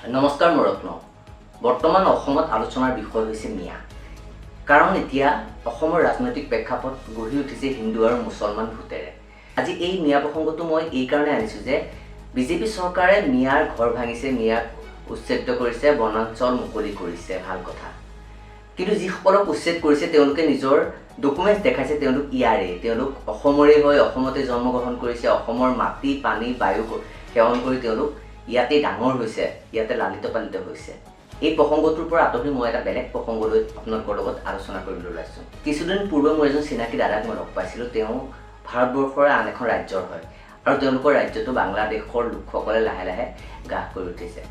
নমস্কাৰ মৰত্ন বৰ্তমান অসমত আলোচনাৰ বিষয় হৈছে মিয়া কাৰণ এতিয়া অসমৰ ৰাজনৈতিক প্ৰেক্ষাপট গঢ়ি উঠিছে হিন্দু আৰু মুছলমান ভোটেৰে আজি এই মিয়া প্ৰসংগটো মই এই কাৰণে আনিছো যে বিজেপি চৰকাৰে মিয়াৰ ঘৰ ভাঙিছে মিয়াক উচ্ছেদ কৰিছে বনাঞ্চল মুকলি কৰিছে ভাল কথা কিন্তু যিসকলক উচ্ছেদ কৰিছে তেওঁলোকে নিজৰ ডকুমেন্টছ দেখাইছে তেওঁলোক ইয়াৰে তেওঁলোক অসমৰে হয় অসমতে জন্মগ্ৰহণ কৰিছে অসমৰ মাটি পানী বায়ু সেৱন কৰি তেওঁলোক ইয়াতে ডাঙৰ হৈছে ইয়াতে লালিত পালিত হৈছে এই প্ৰসংগটোৰ পৰা আতৰি মই এটা বেলেগ প্ৰসংগলৈ আপোনালোকৰ লগত আলোচনা কৰিবলৈ ওলাইছো কিছুদিন পূৰ্বে মই এজন চিনাকি দাদাক মই লগ পাইছিলো তেওঁ ভাৰতবৰ্ষৰ আন এখন ৰাজ্যৰ হয় আৰু তেওঁলোকৰ ৰাজ্যটো বাংলাদেশৰ লোকসকলে লাহে লাহে গ্ৰাস কৰি উঠিছে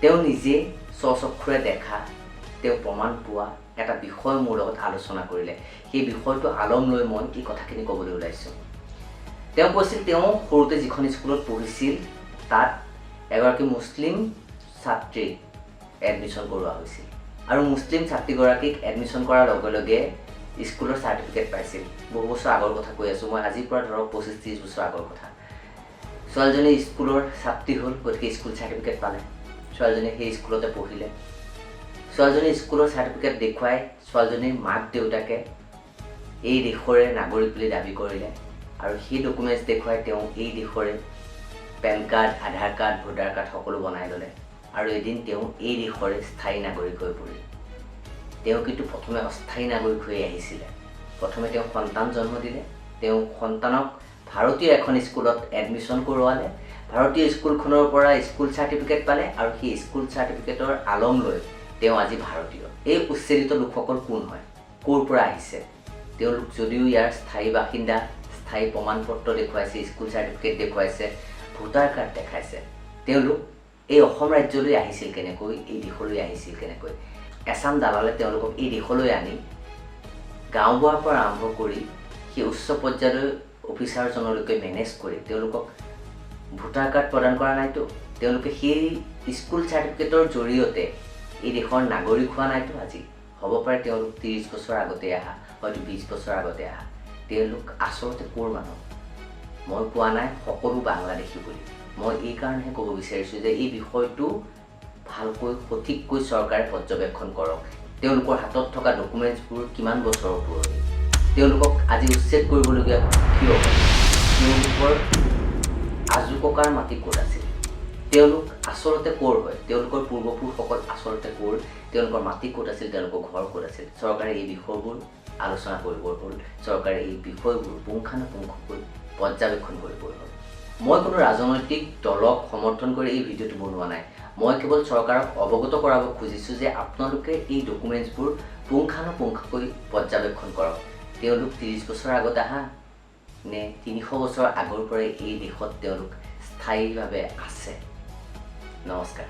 তেওঁ নিজে স্বচক্ষুৰে দেখা তেওঁ প্ৰমাণ পোৱা এটা বিষয় মোৰ লগত আলোচনা কৰিলে সেই বিষয়টো আলম লৈ মই এই কথাখিনি ক'বলৈ ওলাইছো তেওঁ কৈছিল তেওঁ সৰুতে যিখন স্কুলত পঢ়িছিল তাত এগৰাকী মুছলিম ছাত্ৰী এডমিশ্যন কৰোৱা হৈছিল আৰু মুছলিম ছাত্ৰীগৰাকীক এডমিশ্যন কৰাৰ লগে লগে স্কুলৰ চাৰ্টিফিকেট পাইছিল বহু বছৰ আগৰ কথা কৈ আছোঁ মই আজিৰ পৰা ধৰক 25-30 বছৰ আগৰ কথা ছোৱালীজনী স্কুলৰ ছাত্ৰী হ'ল গতিকে স্কুল চাৰ্টিফিকেট পালে ছোৱালীজনী সেই স্কুলতে পঢ়িলে ছোৱালীজনী স্কুলৰ চাৰ্টিফিকেট দেখুৱাই ছোৱালীজনীৰ মাক দেউতাকে এই দেশৰে নাগৰিক বুলি দাবী কৰিলে আৰু সেই ডকুমেণ্টছ দেখুৱাই তেওঁ এই দেশৰে পেন কাৰ্ড আধাৰ কাৰ্ড ভোটাৰ কাৰ্ড সকলো বনাই ল'লে আৰু এদিন তেওঁ এই দেশৰে স্থায়ী নাগৰিক হৈ পৰিল তেওঁ কিন্তু প্ৰথমে অস্থায়ী নাগৰিক হৈ আহিছিলে প্ৰথমে তেওঁ সন্তান জন্ম দিলে তেওঁ সন্তানক ভাৰতীয় এখন স্কুলত এডমিশ্যন কৰোৱালে ভাৰতীয় স্কুলখনৰ পৰা স্কুল চাৰ্টিফিকেট পালে আৰু সেই স্কুল চাৰ্টিফিকেটৰ আলম লৈ তেওঁ আজি ভাৰতীয় এই উচ্ছেদিত লোকসকল কোন হয় ক'ৰ পৰা আহিছে তেওঁলোক যদিও ইয়াৰ স্থায়ী বাসিন্দা স্থায়ী প্ৰমাণপত্ৰ দেখুৱাইছে স্কুল চাৰ্টিফিকেট দেখুৱাইছে ভোটাৰ কাৰ্ড দেখাইছে তেওঁলোক এই অসম ৰাজ্যলৈ আহিছিল কেনেকৈ এই দেশলৈ আহিছিল কেনেকৈ এছাম দালালে তেওঁলোকক এই দেশলৈ আনি গাঁওবুঢ়াৰ পৰা আৰম্ভ কৰি সেই উচ্চ পৰ্যায়ৰ অফিচাৰজনলৈকে মেনেজ কৰি তেওঁলোকক ভোটাৰ কাৰ্ড প্ৰদান কৰা নাইতো তেওঁলোকে সেই স্কুল চাৰ্টিফিকেটৰ জৰিয়তে এই দেশৰ নাগৰিক হোৱা নাইতো আজি হ'ব পাৰে তেওঁলোক 30 বছৰ আগতে আহা হয়তো 20 বছৰ আগতে আহা তেওঁলোক আচলতে ক'ৰ মানুহ মই কোৱা নাই সকলো বাংলাদেশী বুলি মই এই কাৰণেহে ক'ব বিচাৰিছোঁ যে এই বিষয়টো ভালকৈ সঠিককৈ চৰকাৰে পৰ্যবেক্ষণ কৰক তেওঁলোকৰ হাতত থকা ডকুমেণ্টছবোৰ কিমান বছৰৰ পুৰণি তেওঁলোকক আজি উচ্ছেদ কৰিবলগীয়া কিয় তেওঁলোকৰ আজু ককাৰ মাটি ক'ত আছিল তেওঁলোক আচলতে ক'ৰ হয় তেওঁলোকৰ পূৰ্বপুৰুষসকল আচলতে ক'ৰ তেওঁলোকৰ মাটি ক'ত আছিল তেওঁলোকৰ ঘৰ ক'ত আছিল চৰকাৰে এই বিষয়বোৰ আলোচনা কৰিবৰ হ'ল চৰকাৰে এই বিষয়বোৰ পুংখানুপুংখকৈ পৰ্যবেক্ষণ কৰিবৰ হ'ল মই কোনো ৰাজনৈতিক দলক সমৰ্থন কৰি এই ভিডিঅ'টো বনোৱা নাই মই কেৱল চৰকাৰক অৱগত কৰাব খুজিছোঁ যে আপোনালোকে এই ডকুমেণ্টছবোৰ পুংখানুপুংখকৈ পৰ্যবেক্ষণ কৰক তেওঁলোক 30 বছৰ আগত আহা নে 300 বছৰ আগৰ পৰাই এই দেশত তেওঁলোক স্থায়ীভাৱে আছে নমস্কাৰ